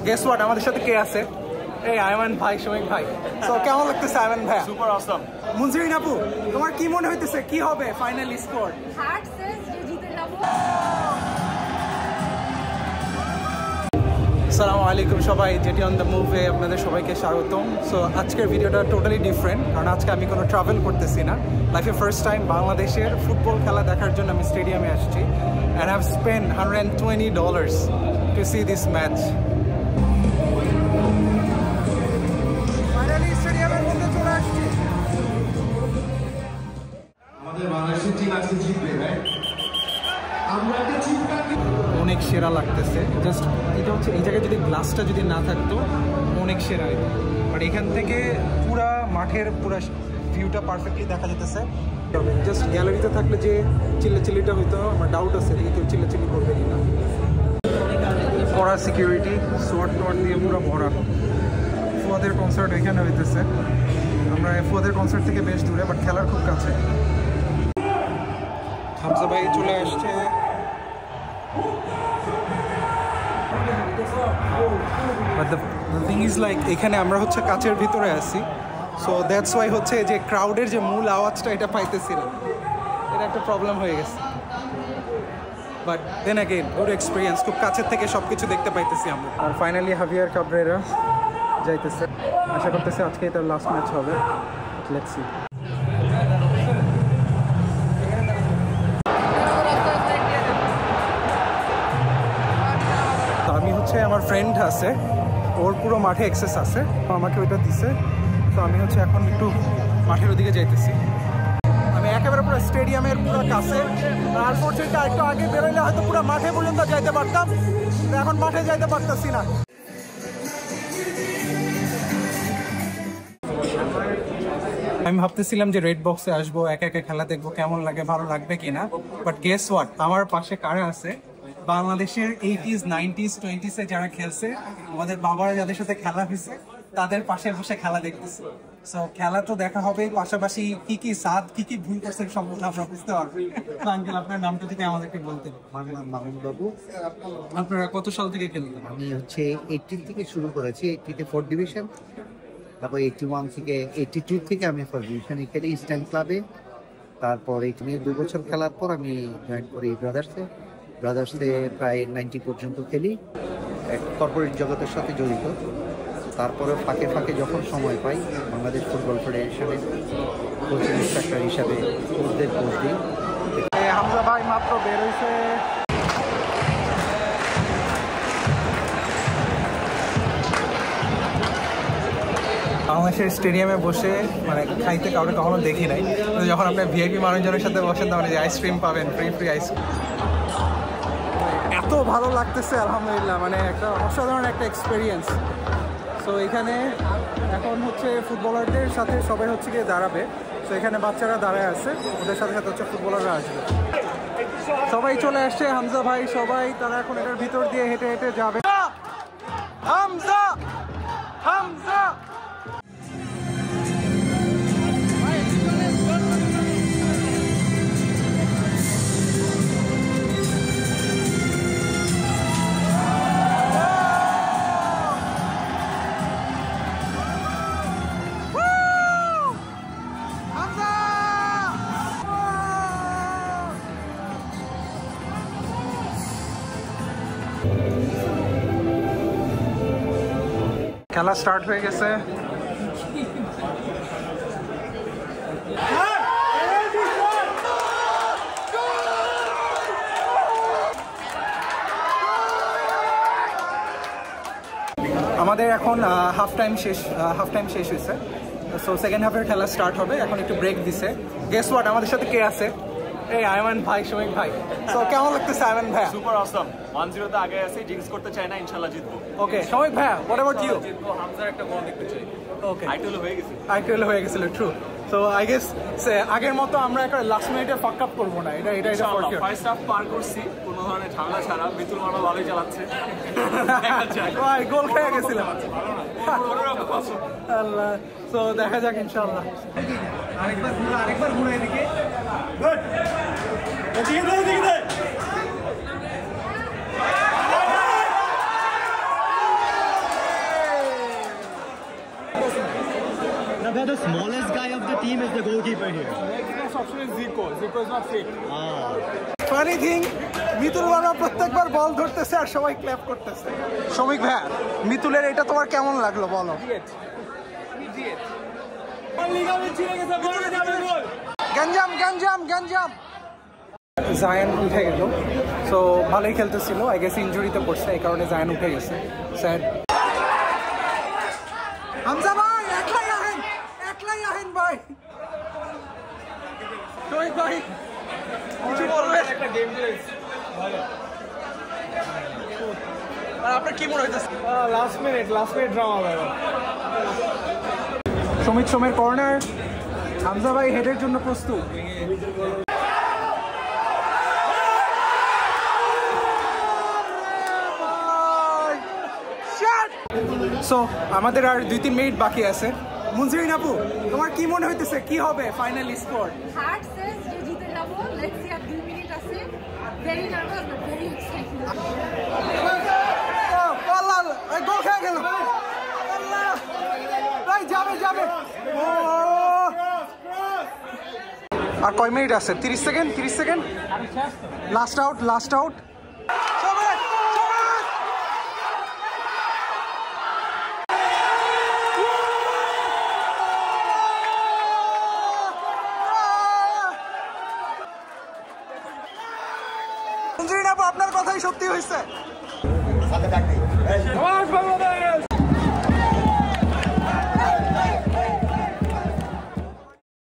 Guess what আমাদের সাথে কে আছে? এই আয়মান ভাই, শমিক ভাই। সো কেমন লাগতেছে আয়মান ভাই? Super awesome. মুনজিরিন আপু, তোমার কি মনে হইতেছে কি হবে ফাইনাল স্কোর? হার্ট সেন্স যে জিতে যাব। আসসালামু আলাইকুম সবাই, যেটি অন দ্য মুভে আপনাদের সবাইকে স্বাগতম। সো আজকের ভিডিওটা টোটালি ডিফারেন্ট, কারণ আজকে আমি কোনো ট্রাভেল করতেছি না। লাইফে ফার্স্ট টাইম বাংলাদেশের ফুটবল খেলা দেখার জন্য আমি স্টেডিয়ামে আসছি। And have spend $120 to see this match. Finally স্টেডিয়ামের মধ্যে চলে আসছি। আমাদের বাংলাদেশের টিম আজকে জিতবে, রাইট? আমরা একটা টিম অনেক সেরা লাগতেছে। জাস্ট এটা হচ্ছে এই জায়গায় যদি গ্লাসটা যদি না থাকতো অনেক সেরা হতো, বাট এখান থেকে পুরা মাঠের পুরা ভিউটা পারফেক্টলি দেখা যেতেছে। জাস্ট গ্যালারিতে থাকলে যে চিল্লাচিল্লিটা হইতো আমার ডাউট আছে যে কেউ চিল্লাচিল্লি করবে কি না। কড়া সিকিউরিটি, সোয়াট টোয়াট দিয়ে পুরো ভরা। ফুয়াদের কনসার্ট এখানে হইতেছে। আমরা ফুয়াদের কনসার্ট থেকে বেশ দূরে, বাট খেলার খুব কাছে। হামজা ভাই চলে আসছে। But the thing is like এখানে আমরা হচ্ছে কাচের ভিতরে আছি, সো দ্যাটস ওয়াই হচ্ছে যে ক্রাউডের যে মূল আওয়াজটা এটা পাইতেছি না, এটা একটা প্রবলেম হয়ে গেছে। But then again good experience, খুব কাছের থেকে সব কিছু দেখতে পাইতেছি আমরা। আর ফাইনালি হাভিয়ার কাবরেরা যাইতেছে, আশা করতেছি আজকে তার লাস্ট ম্যাচ হবে। Let's see. আমি হচ্ছে আমার ফ্রেন্ড আছে, ওর পুরো মাঠে অ্যাক্সেস আছে, আমাকে ওইটা দিছে। তো আমি হচ্ছে এখন একটু মাঠের ওদিকে যাইতেছি। আমি একেবারে পুরো স্টেডিয়ামের পুরো কাছে। আর ফোর্সটা একটু আগে বেরোলে হয়তো পুরো মাঠে পর্যন্ত যাইতে পারতাম, এখন মাঠে যাইতে পারতেছি না। আমি ভাবতেছিলাম যে রেড বক্সে আসবো, একা একা খেলা দেখবো, কেমন লাগে, ভালো লাগবে কিনা। বাট গেস হোয়াট, আমার পাশে কারা আছে? বাংলাদেশের 80s, 90s, 20s এ যারা খেলছে, আমাদের বাবারা যাদের সাথে খেলা হয়েছে, তাদের পাশে বসে খেলা দেখতেছে। সো খেলা তো দেখা হবে, পাশাপাশি কি কি সাদ, কি কি ভুল করছে সম্পূর্ণ আমরা বুঝতে পারবো। আঙ্কেল, আপনার নামটা যদি আমাদেরকে বলতেন। মামুন বাবু। আপনারা কত সাল থেকে খেলতেন? আমি হচ্ছে 18 থেকে শুরু করেছি, 80-তে 4th ডিভিশন, তারপর 81 থেকে 82 থেকে আমি 4th ডিভিশনে খেলি ইস্টার্ন ক্লাবে। তারপর এখানে 2 বছর খেলার পর আমি জয়েন করি ব্রাদার্সে প্রায় 90 পর্যন্ত খেলি, কর্পোরেট জগতের সাথে জড়িত। তারপরে ফাঁকে ফাঁকে যখন সময় পাই বাংলাদেশ ফুটবল ফেডারেশনের কোচিং ইনস্ট্রাক্টর হিসাবে কোচদের কোচ দিই। হামজা ভাই মাত্র বের হয়েছে। বাংলাদেশের স্টেডিয়ামে বসে মানে খাইতে কাউকে কখনো দেখি নাই, যখন আপনার ভিআইপি মানুষজনের সাথে বসেন তখন যে আইসক্রিম পাবেন, ফ্রি আইসক্রিম। এত ভালো লাগতেছে আলহামদুলিল্লাহ, মানে একটা অসাধারণ একটা এক্সপিরিয়েন্স। সো এখানে এখন হচ্ছে ফুটবলারদের সাথে সবাই হচ্ছে গিয়ে দাঁড়াবে। তো এখানে বাচ্চারা দাঁড়ায় আছে, ওদের সাথে সাথে হচ্ছে ফুটবলাররা আসবে। সবাই চলে আসছে, হামজা ভাই সবাই, তারা এখন এটার ভিতর দিয়ে হেঁটে হেঁটে যাবে। হামজা হামজা খেলা স্টার্ট হয়ে গেছে। আমাদের এখন হাফ টাইম শেষ হয়েছে। সো সেকেন্ড হাফের খেলা স্টার্ট হবে, এখন একটু ব্রেক দিছে। গেস হোয়াট আমাদের সাথে কে আছে? এই আয়মান ভাই, শমিক ভাই। সো কেমন লাগতেছে আয়মান ভাই? Super awesome. 1-0 তে আগে আছে, জিংস করতে চাই না, ইনশাআল্লাহ জিতবো। ওকে শমিক ভাই, হোয়াট অ্যাবাউট ইউ? জিতবো, হামজার একটা গোল দেখতে চাই। ওকে, আইপিএল হয়ে গেছিল, ট্রু। সো আই গেস আগের মতো আমরা একটা লাস্ট মিনিটে ফাক আপ করবো না, এটা ফর শিওর। ফার্স্ট হাফ পার করছি কোনো ধরনের ঝামেলা ছাড়া, বিতুল মানো ভালোই চালাচ্ছে। ভাই গোল খেয়ে গেছিলাম আল্লাহ। সো দেখা যাক ইনশাআল্লাহ। আরেকবার ঘুরে এদিকে। গুড, এদিকে Anabha, the smallest guy of the team is the goalkeeper here. Next option is Zico. Zico is not fit. Funny thing, Mitul মামা প্রত্যেকবার বল ধরতেছে আর সবাই ক্ল্যাপ করতেছে। শ্রমিক ভাই, মিতুলের এটা তোমার কেমন লাগলো বলো? গঞ্জাম গঞ্জাম গঞ্জাম। জায়ান উঠে গেল, সো ভালোই খেলতেছিল, আই গেস ইনজুরিতে পড়ছে, এই কারণে জায়ান উঠে গেছে। স্যাড। হামজা ভাই একলাই আহেন ভাই। শহীদ ভাই কিছু বলবেন? একটা গেম প্লেস ভালো। আর আপনার কি মনে হইতেছে? লাস্ট মিনিট ড্রামা ভাই। সোমের কর্নার, হামজা ভাই হেডের জন্য প্রস্তুত। সো আমাদের আর 2-3 মিনিট বাকি আছে। মুনসিরিন আপু, তোমার কি মনে হইতেছে, কি হবে ফাইনাল স্কোর? হার্ট সেজ যে জিতে যাব। লেটস সি, আর 2 মিনিট আছে। Very nervous but very excited. আল্লাহ, এই গোল খেয়ে গেল। আল্লাহ, ভাই যাবে। আর কয় মিনিট আছে? 30 সেকেন্ড। Last out. আপনার কথাই সত্যি হয়েছে।